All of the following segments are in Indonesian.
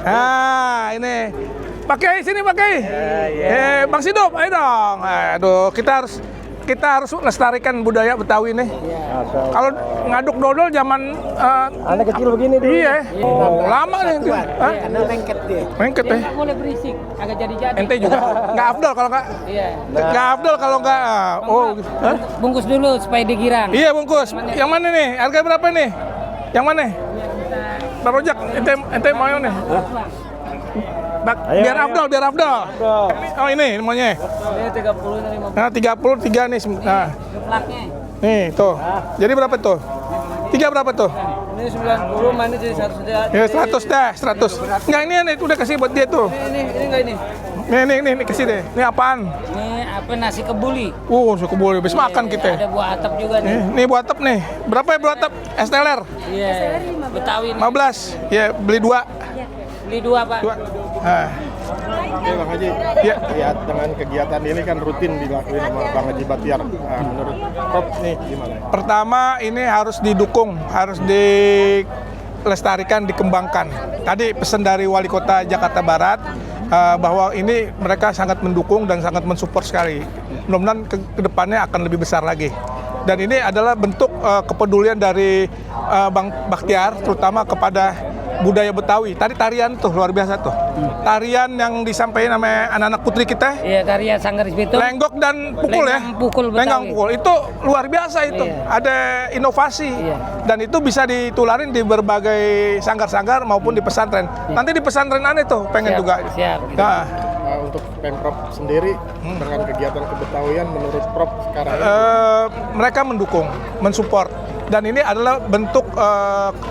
Nah, ini. Pakai sini pakai. Bang Sidup, ayo dong. Aduh, kita harus lestarikan budaya Betawi nih. Kalau ngaduk dodol zaman anak kecil begini dulu. iya. Lama nih. Karena lengket dia. Lengket ya. Nggak boleh berisik, agak jadi-jadi. Ente juga nggak afdol kalau nggak. Iya. Nggak afdol kalau nggak. Oh, Bungkus dulu supaya digirang. iya bungkus. Yang mana nih? Harga berapa nih? Yang mana? Bang Rojak, ente mau nih. Biar afdol. Oh ini maunya. Ini 30 dari 50. Nah 33 nih. Nah, Geplaknya. nih tuh. Jadi berapa tuh? 3 berapa tuh? Ini 90, mana jadi 100 aja. Ya 100 dah, 100. Enggak ini udah kasih buat dia tuh. Ini enggak ini. Nih kasih deh. Ini apaan? Ini apa nasi kebuli. Suka boleh habis makan kita. Ada buah atap juga nih. Nih buat atap nih. Berapa ya buat atap? STLR? Iya. Betawi nih. 15. Ya, beli 2. Beli 2, Pak. 2. Nah. Oke Bang Haji, Ya. lihat dengan kegiatan ini kan rutin dilakuin sama Bang Haji Batiar. Nah, menurut Prof nih gimana? Pertama ini harus didukung, harus dilestarikan, dikembangkan. Tadi pesan dari Wali Kota Jakarta Barat bahwa ini mereka sangat mendukung dan sangat mensupport sekali. Mudah-mudahan ke depannya akan lebih besar lagi. Dan ini adalah bentuk kepedulian dari Bang Bakhtiar, terutama kepada budaya Betawi. Tadi tarian tuh luar biasa tuh. Tarian yang disampaikan sama anak-anak putri kita. Iya, tarian Sanggaris Bitung. Lenggok dan pukul ya. Lenggang pukul Betawi. Lenggang pukul itu luar biasa itu. Iya. Ada inovasi. Iya. Dan itu bisa ditularin di berbagai sanggar-sanggar maupun di pesantren. Nanti di pesantren aneh tuh pengen Siap, juga. siap. Nah, Untuk Pemprov sendiri dengan kegiatan kebetawian menurut Prof sekarang ini mereka mendukung, mensupport. Dan ini adalah bentuk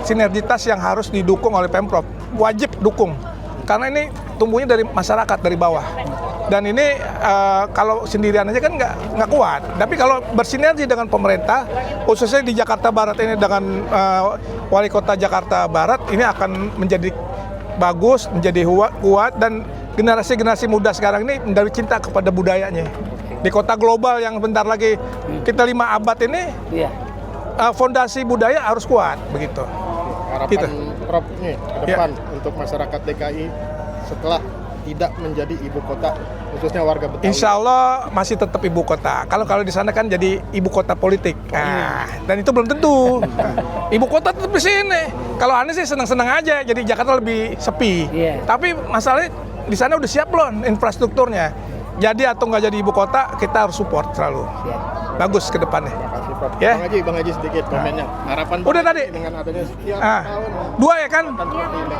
sinergitas yang harus didukung oleh Pemprov. Wajib dukung. Karena ini tumbuhnya dari masyarakat, dari bawah. Dan ini kalau sendirian aja kan nggak kuat. Tapi kalau bersinergi dengan pemerintah, khususnya di Jakarta Barat ini dengan Wali Kota Jakarta Barat, ini akan menjadi bagus, menjadi kuat, dan generasi-generasi muda sekarang ini menjadi cinta kepada budayanya. Di kota global yang bentar lagi kita 5 abad ini, Iya. fondasi budaya harus kuat, begitu. harapan gitu. Prof nih ke depan untuk masyarakat DKI setelah tidak menjadi ibu kota khususnya warga Betawi. Insya Allah masih tetap ibu kota. Kalau di sana kan jadi ibu kota politik. Nah, dan itu belum tentu. Ibu kota tetap di sini. Kalau aneh sih senang-senang aja. Jadi Jakarta lebih sepi. Iya. Tapi masalahnya di sana udah siap belum infrastrukturnya. Jadi atau nggak jadi ibu kota, kita harus support selalu. Bagus ke depannya. Terima kasih Prof. Ya. Bang Haji sedikit komennya. Harapan Udah Bang tadi? Haji dengan adanya sekian Ah, tahun 2 ya kan? seperti ini.